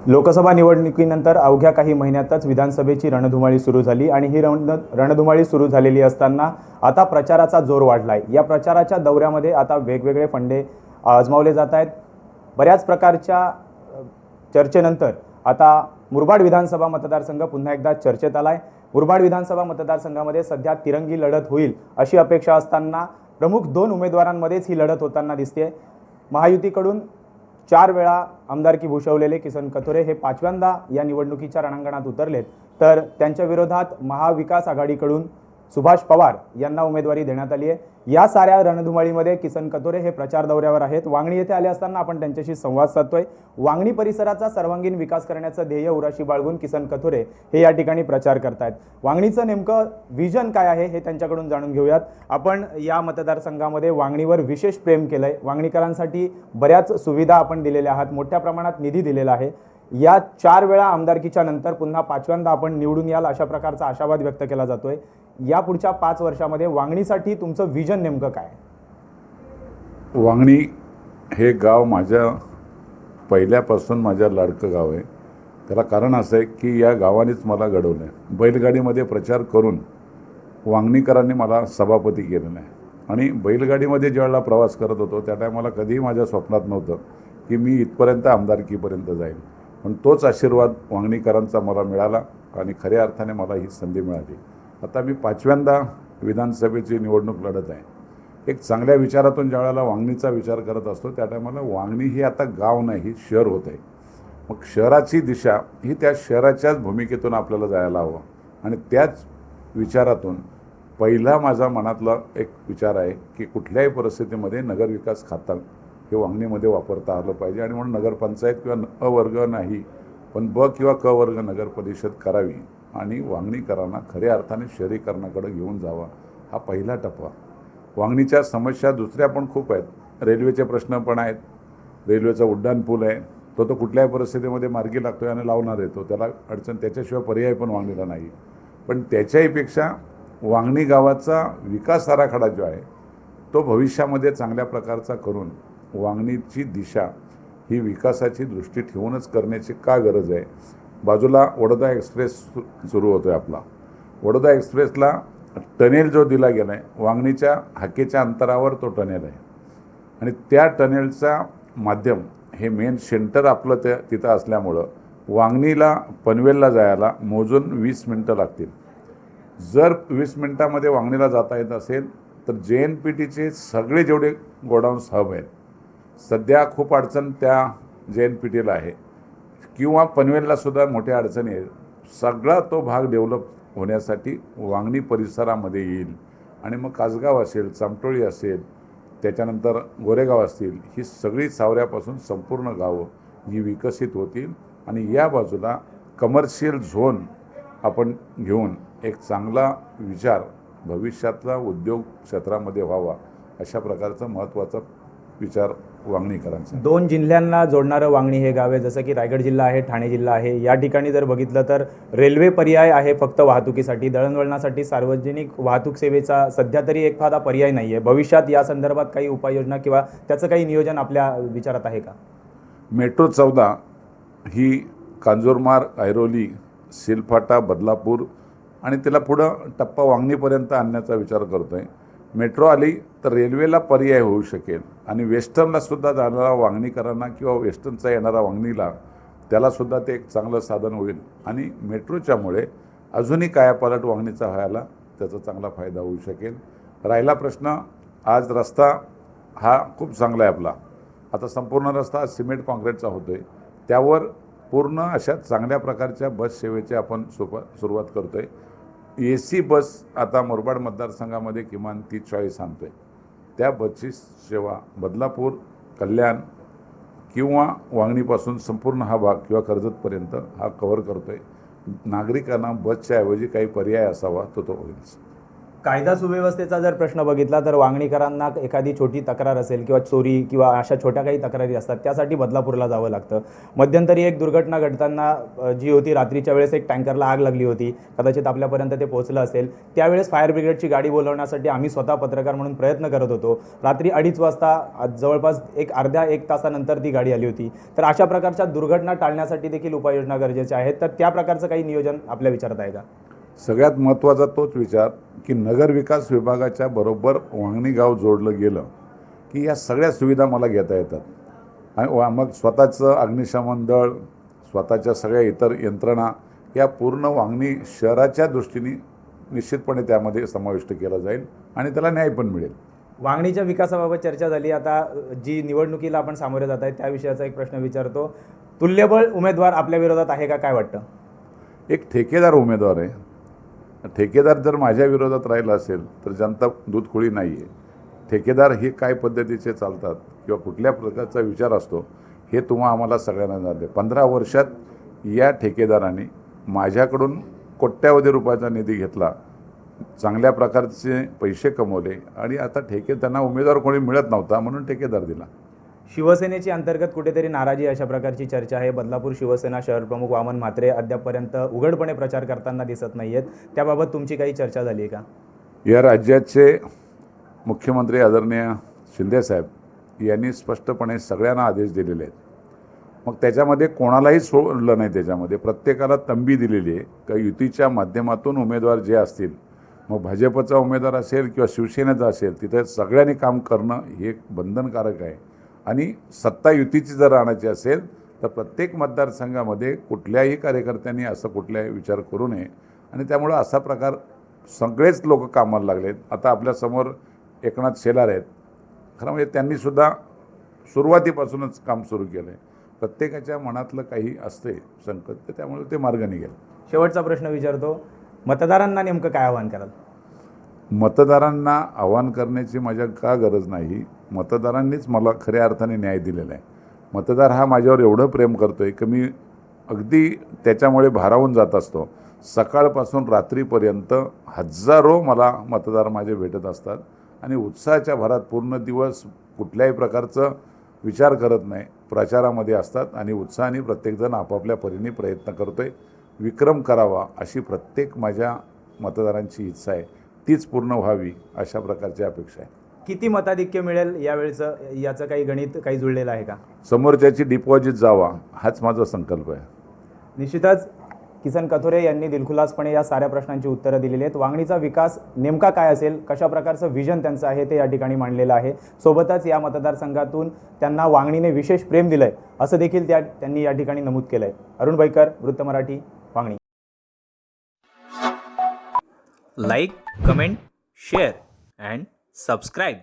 लोकसभा निवडणुकीनंतर अवघ्या काही महिन्यातच विधानसभेची रणधुमाळी सुरू झाली आणि ही रणधुमाळी सुरू झालेली असताना आता प्रचाराचा जोर वाढलाय। या प्रचाराच्या दौऱ्यामध्ये आता वेगवेगळे फंडे आजमावले जात आहेत। बऱ्याच प्रकारच्या चर्चेनंतर आता मुरबाड विधानसभा मतदारसंघ पुन्हा एकदा चर्चेत आलाय। मुरबाड विधानसभा मतदारसंघामध्ये सध्या तिरंगी लढत होईल अशी अपेक्षा असताना प्रमुख दोन उमेदवारांमध्येच ही लढत होताना दिसते। महायुतीकडून 4 वेळा आमदारकी भूषवलेले किसन कथोरे हे 5व्यांदा या निवडणुकीच्या रणांगणात उतरलेत, तर त्यांच्या विरोधात महाविकास आघाडीकडून सुभाष पवार यांना उमेदवारी देण्यात आली आहे। या साऱ्या रणधुमाळीमध्ये किसन कथोरे हे प्रचार दौऱ्यावर आहेत। वांगणी येथे आले असताना आपण त्यांच्याशी संवाद साधतोय। वांगणी परिसराचा सर्वांगीण विकास करण्याचं ध्येय उराशी बाळगून किसन कथोरे हे या ठिकाणी प्रचार करतायत। वांगणीचं नेमकं विजन काय आहे हे त्यांच्याकडून जाणून घेऊयात। आपण या मतदारसंघामध्ये वांगणीवर विशेष प्रेम केलंय, वांगणीकरांसाठी बऱ्याच सुविधा आपण दिलेल्या आहात, मोठ्या प्रमाणात निधी दिलेला आहे। या 4 वेळा आमदारकीच्या नंतर पुन्हा 5व्यांदा आपण निवडून याल अशा प्रकारचा आशावाद व्यक्त केला जातोय। या पुढच्या 5 वर्षामध्ये वांगणीसाठी तुमचं विजन नेमकं काय? वांगणी हे गाव माझ्या पहिल्यापासून माझ्या लाडकं गाव आहे। त्याला कारण असं आहे की या गावानेच मला घडवलं आहे। बैलगाडीमध्ये प्रचार करून वांगणीकरांनी मला सभापती केलेलं आहे आणि बैलगाडीमध्ये ज्यावेळेला प्रवास करत होतो त्या टायमाला कधीही माझ्या स्वप्नात नव्हतं की मी इथपर्यंत आमदारकीपर्यंत जाईल, पण तोच आशीर्वाद वांगणीकरांचा मला मिळाला आणि खऱ्या अर्थाने मला ही संधी मिळाली। आता मी 5व्यांदा विधानसभेची निवडणूक लढत आहे। एक चांगल्या विचारातून ज्यावेळेला वांगणीचा विचार करत असतो त्या टायमाला वांगणी ही आता गाव नाही, ही शहर होत आहे। मग शहराची दिशा ही त्या शहराच्याच भूमिकेतून आपल्याला जायला हवं आणि त्याच विचारातून पहिला माझा मनातला एक विचार आहे की कुठल्याही परिस्थितीमध्ये नगरविकास खातं हे वांगणीमध्ये वापरता आलं पाहिजे आणि म्हणून नगरपंचायत किंवा अ वर्ग नाही पण ब किंवा क वर्ग नगर परिषद करावी आणि वांगणीकरांना खऱ्या अर्थाने शहरीकरणाकडे घेऊन जावा, हा पहिला टप्पा। वांगणीच्या समस्या दुसऱ्या पण खूप आहेत। रेल्वेचे प्रश्न पण आहेत। रेल्वेचा उड्डाणपूल आहे, तो कुठल्याही परिस्थितीमध्ये मार्गी लागतो आहे आणि लावणार येतो, त्याला अडचण, त्याच्याशिवाय पर्याय पण वांगणीला नाही। पण त्याच्याहीपेक्षा वांगणी गावाचा विकास आराखडा जो आहे तो भविष्यामध्ये चांगल्या प्रकारचा करून वांगणीची दिशा ही विकासाची दृष्टी ठेवूनच करण्याची का गरज आहे। बाजूला वडोदरा एक्सप्रेस सुरू होतो आहे आपला। वडोदरा एक्सप्रेसला टनेल जो दिला गेला आहे वांगणीच्या हाकेच्या अंतरावर तो टनेल आहे आणि त्या टनेलचा माध्यम हे मेन सेंटर आपलं तिथं असल्यामुळं वांगणीला पनवेलला जायला मोजून 20 मिनटं लागतील। जर 20 मिनटामध्ये वांगणीला जाता येत असेल तर JNPTचे सगळे जेवढे गोडाऊन्स हब आहेत, सध्या खूप अडचण त्या JNPTला आहे किंवा पनवेललासुद्धा मोठ्या अडचणी आहेत, सगळा तो भाग डेव्हलप होण्यासाठी वांगणी परिसरामध्ये येईल आणि मग कासगाव असेल, चामटोळी असेल, त्याच्यानंतर गोरेगाव असतील, ही सगळी सावऱ्यापासून संपूर्ण गावं ही विकसित होतील आणि या बाजूला कमर्शियल झोन आपण घेऊन एक चांगला विचार भविष्यातला उद्योग क्षेत्रामध्ये व्हावा अशा प्रकारचा महत्त्वाचा विचार वांगणीकरांचा। 2 जिल्ह्यांना जोडणारं वांगणी हे गाव आहे, जसं की रायगड जिल्हा आहे, ठाणे जिल्हा आहे। या ठिकाणी जर बघितलं तर रेल्वे पर्याय आहे फक्त वाहतुकीसाठी, दळणवळणासाठी सार्वजनिक वाहतूक सेवेचा सध्या तरी एखादा पर्याय नाही आहे। भविष्यात या संदर्भात काही उपाययोजना किंवा त्याचं काही नियोजन आपल्या विचारात आहे का? मेट्रो 14 ही कांजूरमार्ग, ऐरोली, सिलफाटा, बदलापूर आणि त्याला पुढं टप्पा वांगणीपर्यंत आणण्याचा विचार करतो आहे। मेट्रो आली तर रेल्वेला पर्याय होऊ शकेल आणि वेस्टर्नलासुद्धा जाणारा वांगणीकरांना किंवा वेस्टर्नचा येणारा वांगणीला त्यालासुद्धा ते एक चांगलं साधन होईल आणि मेट्रोच्यामुळे अजूनही कायापालट वांगणीचा व्हायला त्याचा चांगला फायदा होऊ शकेल। राहिला प्रश्न, आज रस्ता हा खूप चांगला आहे आपला, आता संपूर्ण रस्ता सिमेंट कॉन्क्रीटचा होतो आहे, त्यावर पूर्ण अशा चांगल्या प्रकारच्या बस सेवेची आपण सुरुवात करतो आहे। AC बस आता मुरबाड मतदारसंघामध्ये किमान 30-40 आणतो आहे। त्या बसची सेवा बदलापूर, कल्याण किंवा वांगणीपासून संपूर्ण हा भाग किंवा कर्जतपर्यंत हा कव्हर करतो आहे। नागरिकांना बसच्या ऐवजी काही पर्याय असावा तो होईल। कायदा सुव्यवस्थेचा जर प्रश्न बघितला तर वांगणीकरांना एखादी छोटी तक्रार असेल किंवा चोरी किंवा अशा छोट्या काही तक्रारी असतात त्यासाठी बदलापूरला जावं लागतं. मध्यंतरी एक दुर्घटना घडताना जी होती रात्रीच्या वेळेस एक टँकरला आग लागली होती, कदाचित आपल्यापर्यंत ते पोहोचलं असेल. त्यावेळेस फायर ब्रिगेडची गाडी बोलवण्यासाठी आम्ही स्वतः पत्रकार म्हणून प्रयत्न करत होतो. रात्री 2:30 वाजता जवळपास अर्ध्या एक तासानंतर ती गाडी आली होती. तर अशा प्रकारच्या दुर्घटना टाळण्यासाठी देखील उपाययोजना गरजेच्या आहेत. तर त्या प्रकारचं काही नियोजन आपल्या विचारात आहे का? सगळ्यात महत्त्वाचा तोच विचार की नगरविकास विभागाच्या बरोबर वांगणी गाव जोडलं गेलं की या सगळ्या सुविधा मला घेता येतात. आणि मग स्वतःचं अग्निशमन दळ, स्वतःच्या सगळ्या इतर यंत्रणा या पूर्ण वांगणी शहराच्या दृष्टीने निश्चितपणे त्यामध्ये समाविष्ट केला जाईल आणि त्याला न्याय पण मिळेल. वांगणीच्या विकासाबाबत चर्चा झाली. आता जी निवडणुकीला आपण सामोरे जात आहे त्या विषयाचा एक प्रश्न विचारतो. तुल्यबळ उमेदवार आपल्या विरोधात आहे का, काय वाटतं? एक ठेकेदार उमेदवार आहे. ठेकेदार जर माझ्या विरोधात राहिला असेल तर जनता दूधखोळी नाही आहे. ठेकेदार हे काय पद्धतीचे चालतात किंवा कुठल्या प्रकारचा विचार असतो हे आम्हाला सगळ्यांना झाले. 15 वर्षात या ठेकेदाराने माझ्याकडून कोट्यावधी रुपयाचा निधी घेतला, चांगल्या प्रकारचे पैसे कमवले आणि आता त्यांना उमेदवार कोणी मिळत नव्हता म्हणून ठेकेदार दिला. शिवसेनेची अंतर्गत कुठेतरी नाराजी अशा प्रकारची चर्चा आहे. बदलापूर शिवसेना शहर प्रमुख वामन म्हात्रे अद्यापपर्यंत उघडपणे प्रचार करताना दिसत नाही आहेत. त्याबाबत तुमची काही चर्चा झाली आहे का? या राज्याचे मुख्यमंत्री आदरणीय शिंदेसाहेब यांनी स्पष्टपणे सगळ्यांना आदेश दिलेले आहेत. मग त्याच्यामध्ये कोणालाही सोडलं नाही. त्याच्यामध्ये प्रत्येकाला तंबी दिलेली आहे का युतीच्या माध्यमातून उमेदवार जे असतील, मग भाजपचा उमेदवार असेल किंवा शिवसेनेचा असेल, तिथे सगळ्यांनी काम करणं हे एक बंधनकारक आहे. आणि सत्ता युतीची जर आणायची असेल तर प्रत्येक मतदारसंघामध्ये कुठल्याही कार्यकर्त्यांनी असं कुठलाही विचार करू नये. आणि त्यामुळं असा प्रकार सगळेच लोक कामाला लागलेत. आता आपल्यासमोर एकनाथ शेलार आहेत. खरं म्हणजे त्यांनीसुद्धा सुरुवातीपासूनच काम सुरू केलं आहे. प्रत्येकाच्या मनातलं काही असते संकट, तर त्यामुळे ते मार्ग निघेल. शेवटचा प्रश्न विचारतो. मतदारांना नेमकं काय आवाहन कराल? मतदारांना आवाहन करण्याची माझ्या का गरज नाही. मतदारांनीच मला खऱ्या अर्थाने न्याय दिलेला आहे. मतदार हा माझ्यावर एवढं प्रेम करतो आहे की मी अगदी त्याच्यामुळे भारावून जात असतो. सकाळपासून रात्रीपर्यंत हजारो मला मतदार माझे भेटत असतात आणि उत्साहाच्या भरात पूर्ण दिवस कुठल्याही प्रकारचं विचार करत नाही, प्रचारामध्ये असतात आणि उत्साहाने प्रत्येकजण आपापल्या परीने प्रयत्न करतो आहे. विक्रम करावा अशी प्रत्येक माझ्या मतदारांची इच्छा आहे. तीच पूर्ण व्हावी अशा प्रकारची अपेक्षा आहे. किती मताधिक्य मिळेल यावेळचं, याचं काही गणित काही जुळलेलं आहे का? समोरच्याची डिपॉझिट जावा हाच माझा संकल्प आहे. निश्चितच किसन कथोरे यांनी दिलखुलासपणे या साऱ्या प्रश्नांची उत्तरं दिलेली आहेत. वांगणीचा विकास नेमका काय असेल, कशा प्रकारचं विजन त्यांचं आहे ते या ठिकाणी मांडलेलं आहे. सोबतच या मतदारसंघातून त्यांना वांगणीने विशेष प्रेम दिलं आहे असं देखील त्यांनी या ठिकाणी नमूद केलं आहे. अरुण बैकर, वृत्त Marathi, Vangani. Like, comment, share and subscribe.